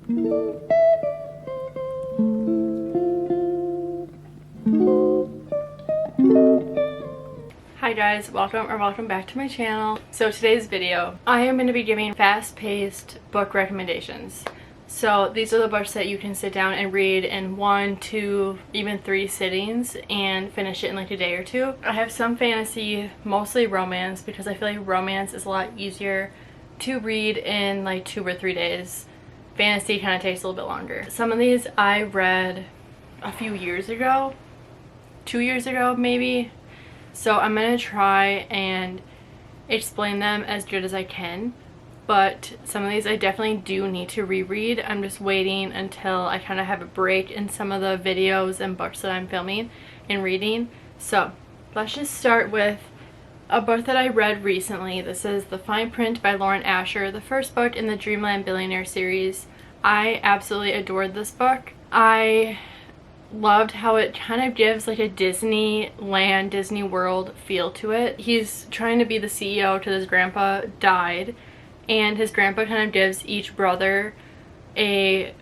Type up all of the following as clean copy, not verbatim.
Hi guys, welcome back to my channel. So today's video, I am going to be giving fast-paced book recommendations. So these are the books that you can sit down and read in 1, 2, even 3 sittings and finish it in like a day or 2. I have some fantasy, mostly romance, because I feel like romance is a lot easier to read in like 2 or 3 days. Fantasy kind of takes a little bit longer. Some of these I read a few years ago, 2 years ago maybe. So I'm going to try and explain them as good as I can, but some of these I definitely do need to reread. I'm just waiting until I kind of have a break in some of the videos and books that I'm filming and reading. So let's just start with a book that I read recently. This is The Fine Print by Lauren Asher, the first book in the Dreamland Billionaire series. I absolutely adored this book. I loved how it kind of gives like a Disneyland, Disney World feel to it. He's trying to be the CEO till his grandpa died, and his grandpa kind of gives each brother a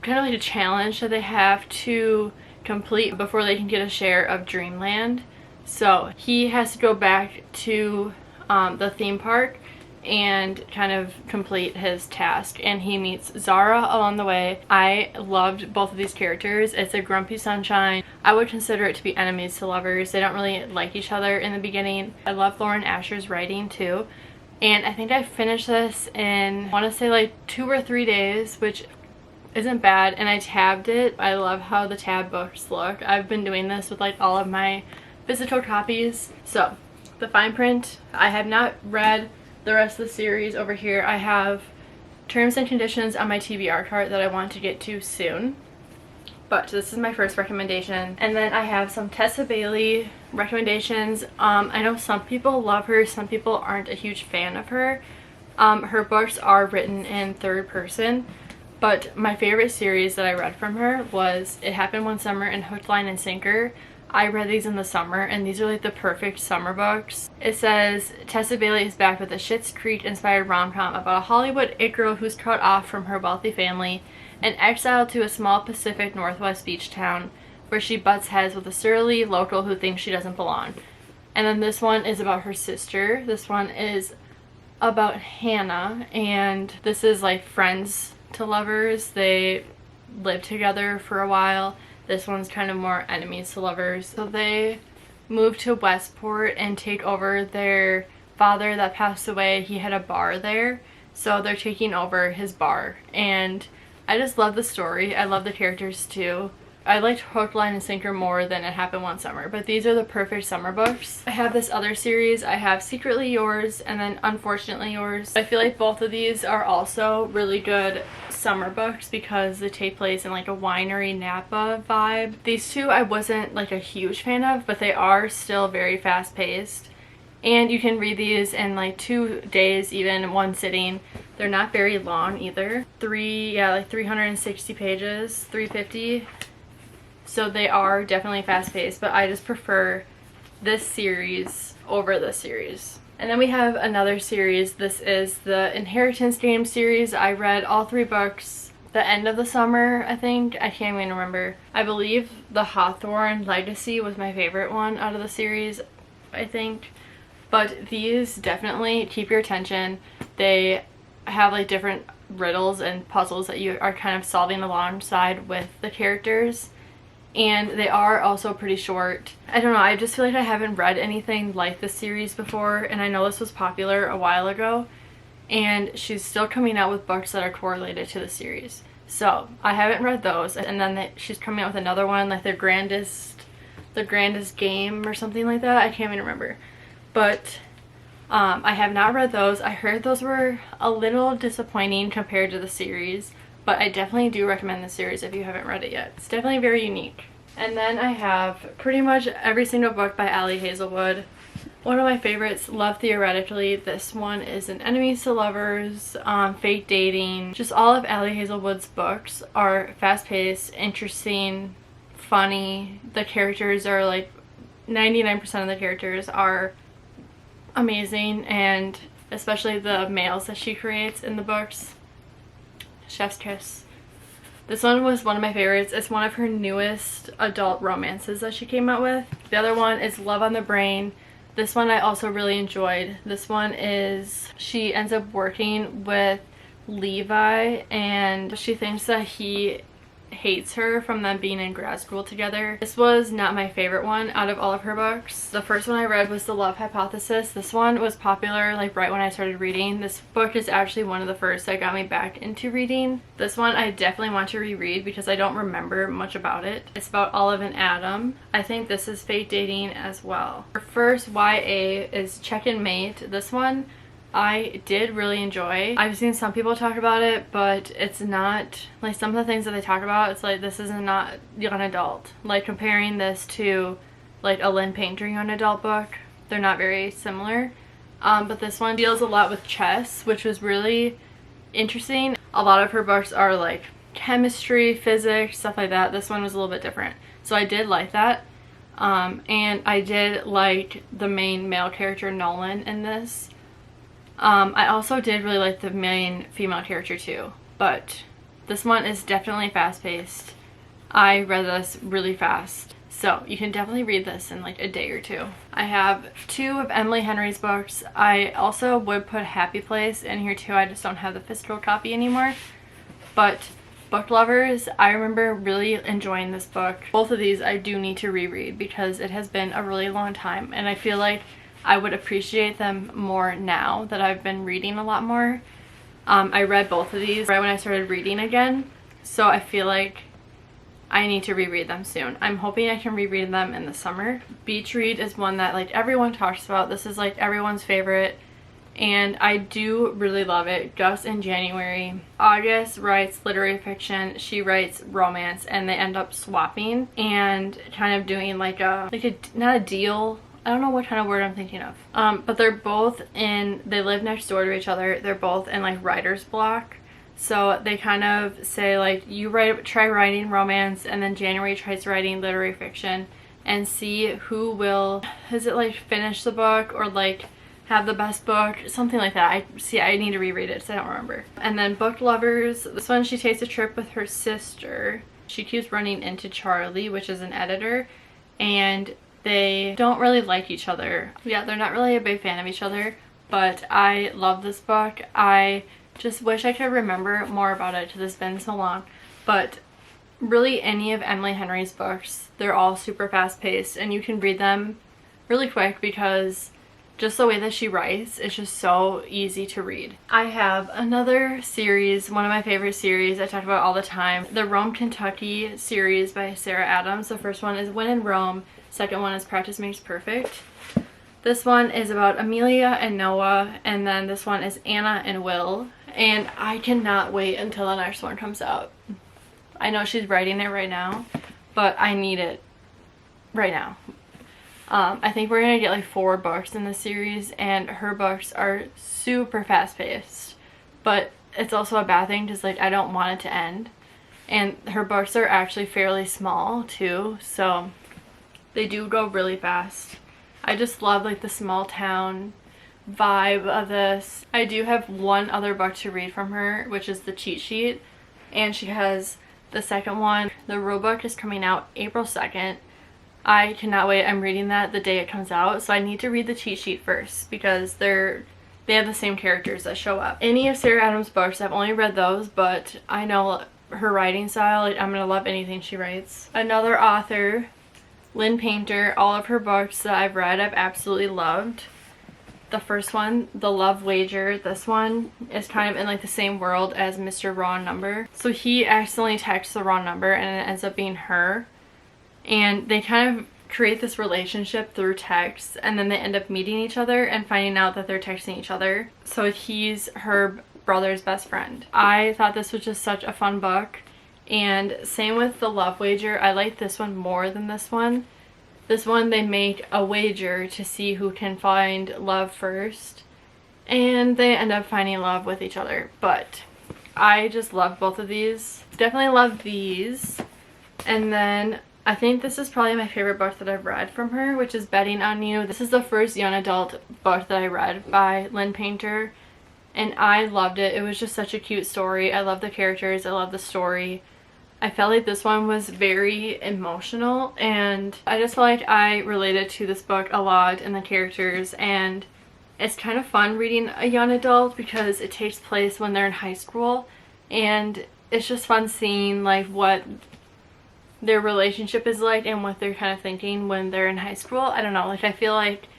kind of like a challenge that they have to complete before they can get a share of Dreamland. So he has to go back to the theme park and kind of complete his task, and he meets Zara along the way. I loved both of these characters. It's a grumpy sunshine. I would consider it to be enemies to lovers. They don't really like each other in the beginning. I love Lauren Asher's writing too, and I think I finished this in, I want to say like 2 or 3 days, which isn't bad, and I tabbed it. I love how the tab books look. I've been doing this with like all of my physical copies. So The Fine Print, I have not read the rest of the series. Over here I have terms and conditions on my TBR cart that I want to get to soon, but this is my first recommendation. And then I have some Tessa Bailey recommendations. I know some people love her, some people aren't a huge fan of her. Her books are written in third person, but my favorite series that I read from her was It Happened One Summer and Hook, Line, and Sinker. I read these in the summer, and these are like the perfect summer books. It says Tessa Bailey is back with a Schitt's Creek inspired rom-com about a Hollywood it girl who's cut off from her wealthy family and exiled to a small Pacific Northwest beach town where she butts heads with a surly local who thinks she doesn't belong. And then this one is about her sister. This one is about Hannah, and this is like friends to lovers. They live together for a while. This one's kind of more enemies to lovers. So they move to Westport and take over their father that passed away. He had a bar there, so they're taking over his bar. And I just love the story. I love the characters too. I liked Hook, Line, and Sinker more than It Happened One Summer, but these are the perfect summer books. I have this other series. I have Secretly Yours and then Unfortunately Yours. I feel like both of these are also really good summer books because they take place in like a winery Napa vibe. These two I wasn't like a huge fan of, but they are still very fast paced, and you can read these in like 2 days, even in one sitting. They're not very long either. Like 360 pages, 350. So they are definitely fast paced, but I just prefer this series over this series. And then we have another series. This is the Inheritance Game series. I read all 3 books the end of the summer, I think. I can't even remember. I believe the Hawthorne Legacy was my favorite one out of the series, I think. But these definitely keep your attention. They have like different riddles and puzzles that you are kind of solving alongside with the characters. And they are also pretty short. I don't know, I just feel like I haven't read anything like this series before, and I know this was popular a while ago, and she's still coming out with books that are correlated to the series. So I haven't read those, and then she's coming out with another one, like the grandest game or something like that. I can't even remember. But I have not read those. I heard those were a little disappointing compared to the series, but I definitely do recommend the series if you haven't read it yet. It's definitely very unique. And then I have pretty much every single book by Ali Hazelwood. One of my favorites, Love Theoretically. This one is an Enemies to Lovers, Fake Dating. Just all of Ali Hazelwood's books are fast-paced, interesting, funny. The characters are like 99% of the characters are amazing, and especially the males that she creates in the books. Chef's Kiss. This one was one of my favorites. It's one of her newest adult romances that she came out with. The other one is Love on the Brain. This one I also really enjoyed. This one is, she ends up working with Levi and she thinks that he hates her from them being in grad school together. This was not my favorite one out of all of her books. The first one I read was The Love Hypothesis. This one was popular like right when I started reading. This book is actually one of the first that got me back into reading. This one I definitely want to reread because I don't remember much about it. It's about Olive and Adam. I think this is fake dating as well. Her first YA is Check and Mate. This one I did really enjoy. I've seen some people talk about it, but it's not like some of the things that they talk about. It's like this is not young adult. Like comparing this to like a Lynn Painter young adult book, they're not very similar. But this one deals a lot with chess, which was really interesting. A lot of her books are like chemistry, physics, stuff like that. This one was a little bit different, so I did like that. And I did like the main male character Nolan in this. I also did really like the main female character too, but this one is definitely fast-paced. I read this really fast, so you can definitely read this in like a day or two. I have 2 of Emily Henry's books. I also would put Happy Place in here too. I just don't have the physical copy anymore. But Book Lovers, I remember really enjoying this book. Both of these I do need to reread because it has been a really long time and I feel like I would appreciate them more now that I've been reading a lot more. I read both of these right when I started reading again, so I feel like I need to reread them soon. I'm hoping I can reread them in the summer. Beach Read is one that like everyone talks about. This is like everyone's favorite and I do really love it. Just in January, August writes literary fiction, she writes romance, and they end up swapping and kind of doing like a not a deal, I don't know what kind of word I'm thinking of. But they're both they live next door to each other. They're both in like writer's block. So they kind of say like, you try writing romance and then January tries writing literary fiction and see who will, is it like finish the book or like have the best book, something like that. I need to reread it so I don't remember. And then Book Lovers, this one she takes a trip with her sister. She keeps running into Charlie, which is an editor, and they don't really like each other. Yeah, they're not really a big fan of each other, but I love this book. I just wish I could remember more about it because it's been so long. But really any of Emily Henry's books, they're all super fast paced and you can read them really quick because just the way that she writes, it's just so easy to read. I have another series, one of my favorite series I talk about all the time, the Rome, Kentucky series by Sarah Adams. The first one is When in Rome. Second one is Practice Makes Perfect. This one is about Amelia and Noah, and then this one is Anna and Will. And I cannot wait until the next one comes out. I know she's writing it right now, but I need it right now. I think we're gonna get like 4 books in this series, and her books are super fast-paced. But it's also a bad thing because like I don't want it to end. And her books are actually fairly small too, so they do go really fast. I just love like the small town vibe of this. I do have one other book to read from her, which is The Cheat Sheet, and she has the second one. The rule book is coming out April 2nd. I cannot wait. I'm reading that the day it comes out, so I need to read The Cheat Sheet first because they have the same characters that show up. Any of Sarah Adams' books, I've only read those, but I know her writing style, like, I'm gonna love anything she writes. Another author, Lynn Painter, all of her books that I've read I've absolutely loved. The first one, The Love Wager, this one is kind of in like the same world as Mr. Wrong Number. So he accidentally texts the wrong number and it ends up being her. And they kind of create this relationship through text, and then they end up meeting each other and finding out that they're texting each other. So he's her brother's best friend. I thought this was just such a fun book. And same with The Love Wager. I like this one more than this one. This one they make a wager to see who can find love first. And they end up finding love with each other. But I just love both of these. Definitely love these. And then I think this is probably my favorite book that I've read from her, which is Betting on You. This is the first young adult book that I read by Lynn Painter. and I loved it. It was just such a cute story. I love the characters, I love the story. I felt like this one was very emotional, and I just felt like I related to this book a lot and the characters, and it's kind of fun reading a young adult because it takes place when they're in high school, and it's just fun seeing like what their relationship is like and what they're kind of thinking when they're in high school. I don't know, like I feel like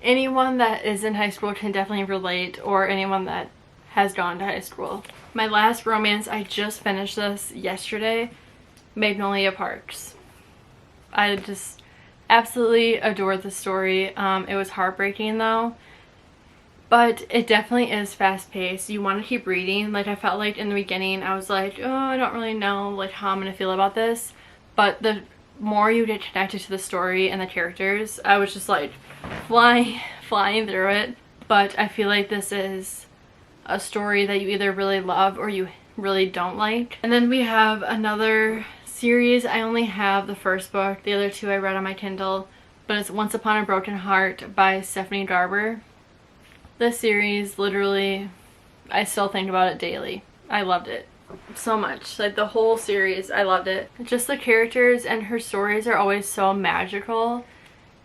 anyone that is in high school can definitely relate, or anyone that has gone to high school. My last romance, I just finished this yesterday, Magnolia Parks. I just absolutely adored the story. It was heartbreaking though, but it definitely is fast-paced. You want to keep reading. Like I felt like in the beginning I was like, oh, I don't really know like how I'm gonna feel about this, but the more you get connected to the story and the characters, I was just like flying through it. But I feel like this is a story that you either really love or you really don't like. And then we have another series. I only have the first book. The other two I read on my Kindle, but it's Once Upon a Broken Heart by Stephanie Garber. This series, literally, I still think about it daily. I loved it so much. Like the whole series, I loved it. Just the characters and her stories are always so magical,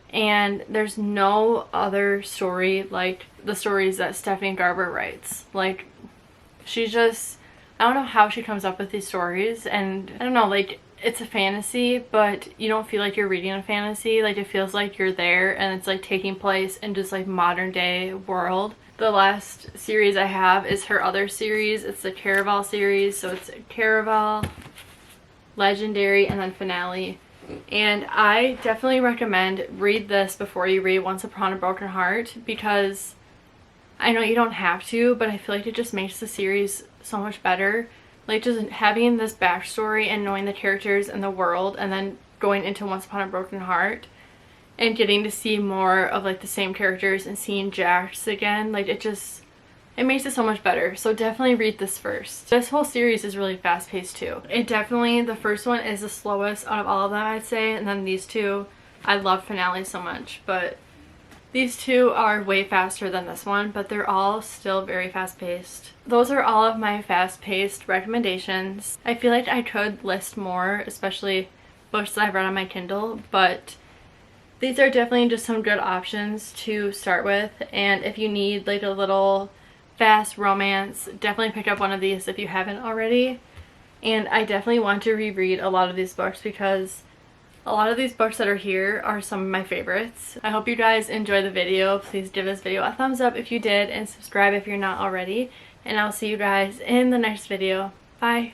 and there's no other story like the stories that Stephanie Garber writes. Like she just, I don't know how she comes up with these stories, and I don't know, like it's a fantasy, but you don't feel like you're reading a fantasy. Like it feels like you're there and it's like taking place in just like modern day world. The last series I have is her other series. It's the Caraval series, so it's Caraval, Legendary, and then Finale. And I definitely recommend read this before you read Once Upon a Broken Heart, because I know you don't have to, but I feel like it just makes the series so much better. Like just having this backstory and knowing the characters and the world, and then going into Once Upon a Broken Heart and getting to see more of like the same characters and seeing Jax again, like it makes it so much better. So definitely read this first. This whole series is really fast paced too. It definitely, the first one is the slowest out of all of them, I'd say, and then these two, I love Finale so much, but these two are way faster than this one, but they're all still very fast paced. Those are all of my fast paced recommendations. I feel like I could list more, especially books that I've read on my Kindle, but these are definitely just some good options to start with. And if you need like a little fast romance, definitely pick up one of these if you haven't already. And I definitely want to reread a lot of these books because a lot of these books that are here are some of my favorites. I hope you guys enjoyed the video. Please give this video a thumbs up if you did, and subscribe if you're not already. And I'll see you guys in the next video. Bye!